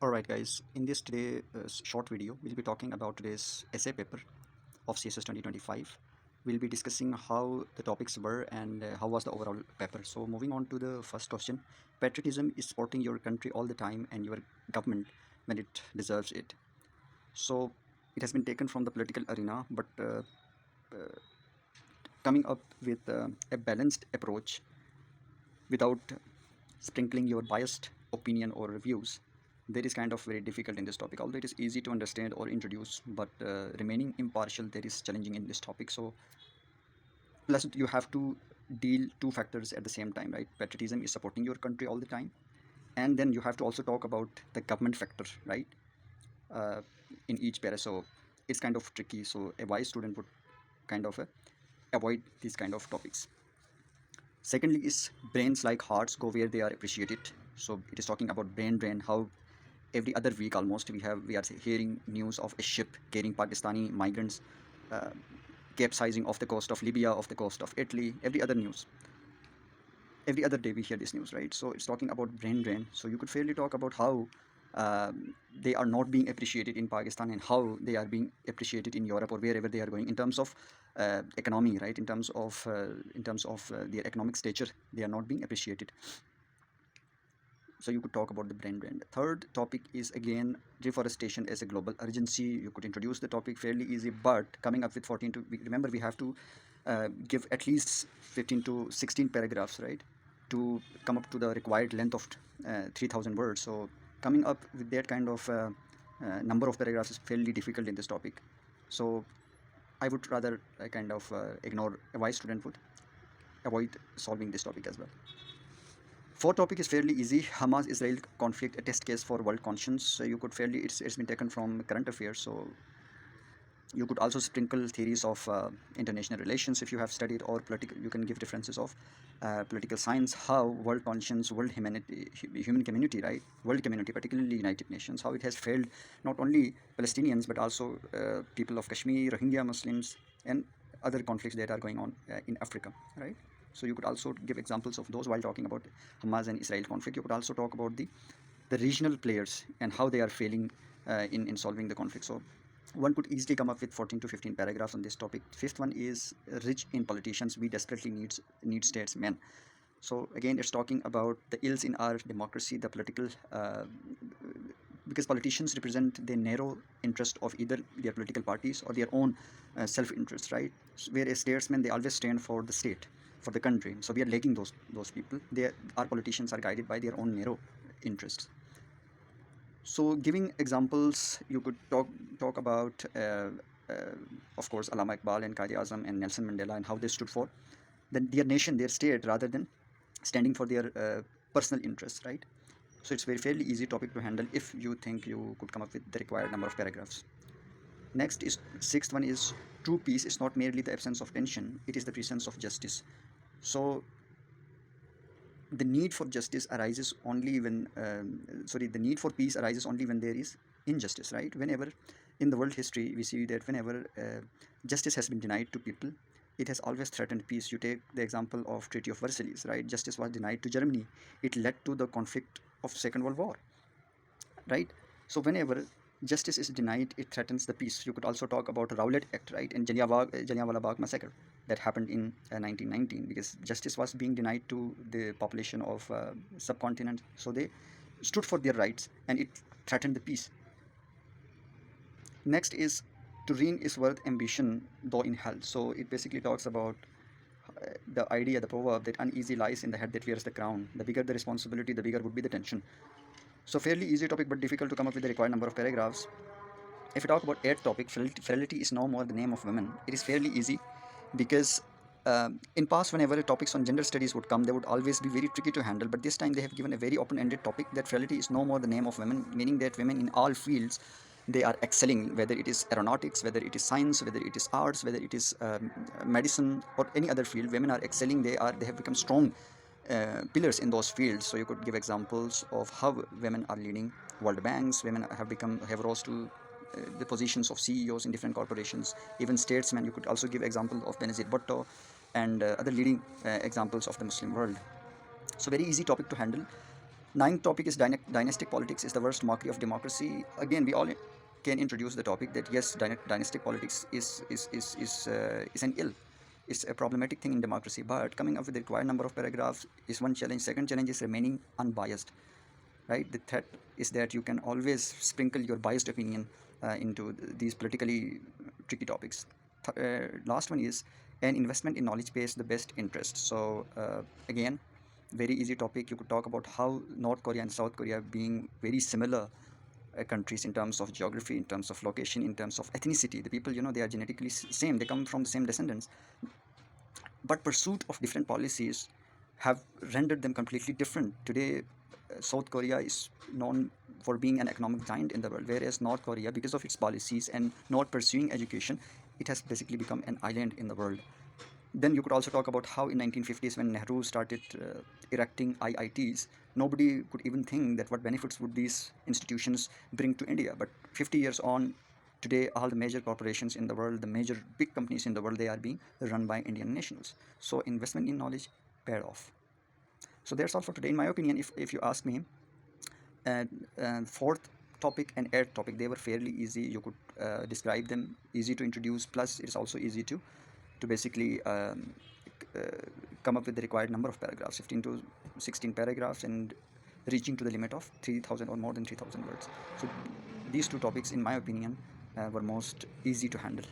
Alright guys, in this today short video, we'll be talking about today's essay paper of CSS 2025. We'll be discussing how the topics were and how was the overall paper. So moving on to the first question, patriotism is supporting your country all the time and your government when it deserves it. So it has been taken from the political arena, but coming up with a balanced approach without sprinkling your biased opinion or reviews, there is kind of very difficult in this topic. Although it is easy to understand or introduce, but remaining impartial, there is challenging in this topic. So plus you have to deal two factors at the same time, right? Patriotism is supporting your country all the time, and then you have to also talk about the government factor, right? uh, in each para. So it's kind of tricky, so a wise student would kind of avoid these kind of topics. Secondly is brains like hearts go where they are appreciated. So it is talking about brain drain, how every other week almost we are hearing news of a ship carrying Pakistani migrants uh, capsizing off the coast of Libya, off the coast of Italy. Every other day we hear this news, right? So it's talking about brain drain. So you could fairly talk about how they are not being appreciated in Pakistan and how they are being appreciated in Europe or wherever they are going in terms of economy, right? In terms of their economic stature, they are not being appreciated. So you could talk about the brain drain. The third topic is again reforestation as a global urgency. You could introduce the topic fairly easy, but coming up with 14 to remember we have to give at least 15 to 16 paragraphs, right, to come up to the required length of 3000 words. So coming up with that kind of number of paragraphs is fairly difficult in this topic. So I would rather kind of ignore. A wise student would avoid solving this topic as well. Fourth topic is fairly easy. Hamas-Israel conflict, a test case for world conscience. So you could fairly, it's been taken from current affairs. So you could also sprinkle theories of international relations if you have studied, or political. You can give references of political science, how world conscience, world humanity, human community, right? World community, particularly United Nations, how it has failed not only Palestinians but also people of Kashmir, Rohingya Muslims, and other conflicts that are going on in Africa, right? So you could also give examples of those while talking about Hamas and Israel conflict. You could also talk about the regional players and how they are failing in solving the conflict. So one could easily come up with 14 to 15 paragraphs on this topic. Fifth one is rich in politicians. We desperately need statesmen. So again, it's talking about the ills in our democracy, the political, because politicians represent the narrow interest of either their political parties or their own self-interest, right? Whereas statesmen, they always stand for the state, for the country. So we are lacking those people. Our politicians are guided by their own narrow interests. So giving examples, you could talk about, of course, Allama Iqbal and Qaid Azam and Nelson Mandela and how they stood for their nation, their state, rather than standing for their personal interests, right? So it's very fairly easy topic to handle if you think you could come up with the required number of paragraphs. Next is sixth one is true peace is not merely the absence of tension; it is the presence of justice. So the need for justice arises only when the need for peace arises only when there is injustice, right? Whenever in the world history we see that whenever justice has been denied to people, it has always threatened peace. You take the example of Treaty of Versailles, right? Justice was denied to Germany. It led to the conflict of Second World War, right? So whenever justice is denied, it threatens the peace. You could also talk about Rowlatt Act, right, and Jallianwala Bagh massacre that happened in 1919, because justice was being denied to the population of subcontinent. So they stood for their rights, and it threatened the peace. Next is to reign is worth ambition, though in hell. So it basically talks about the idea, the proverb that uneasy lies in the head that wears the crown. The bigger the responsibility, the bigger would be the tension. So fairly easy topic, but difficult to come up with the required number of paragraphs. If we talk about eighth topic, fidelity is no more the name of women. It is fairly easy because in past, whenever topics on gender studies would come, they would always be very tricky to handle. But this time they have given a very open-ended topic that fidelity is no more the name of women, meaning that women in all fields, they are excelling, whether it is aeronautics, whether it is science, whether it is arts, whether it is medicine or any other field. Women are excelling. They have become strong pillars in those fields. So you could give examples of how women are leading world banks. Women have rose to the positions of CEOs in different corporations, even statesmen. You could also give example of Benazir Bhutto and other leading examples of the Muslim world. So very easy topic to handle. Ninth topic is dynastic politics is the worst mockery of democracy. Again, we all can introduce the topic that yes, dynastic politics is an ill, it's a problematic thing in democracy. But coming up with the required number of paragraphs is one challenge. Second challenge is remaining unbiased. Right, the threat is that you can always sprinkle your biased opinion into these politically tricky topics. Last one is an investment in knowledge pays the best interest. So again, very easy topic. You could talk about how North Korea and South Korea being very similar countries in terms of geography, in terms of location, in terms of ethnicity. The people, they are genetically same, they come from the same descendants, but pursuit of different policies have rendered them completely different. Today, South Korea is known for being an economic giant in the world, whereas North Korea, because of its policies and not pursuing education, it has basically become an island in the world. Then you could also talk about how in 1950s when Nehru started erecting IITs, nobody could even think that what benefits would these institutions bring to India. But 50 years on, today all the major corporations in the world, the major big companies in the world, they are being run by Indian nationals. So investment in knowledge paid off. So that's all for today. In my opinion, if you ask me, fourth topic and eighth topic, they were fairly easy. You could describe them, easy to introduce, plus it's also easy to basically uh, come up with the required number of paragraphs, 15 to 16 paragraphs, and reaching to the limit of 3000 or more than 3000 words. So these two topics, in my opinion, were most easy to handle.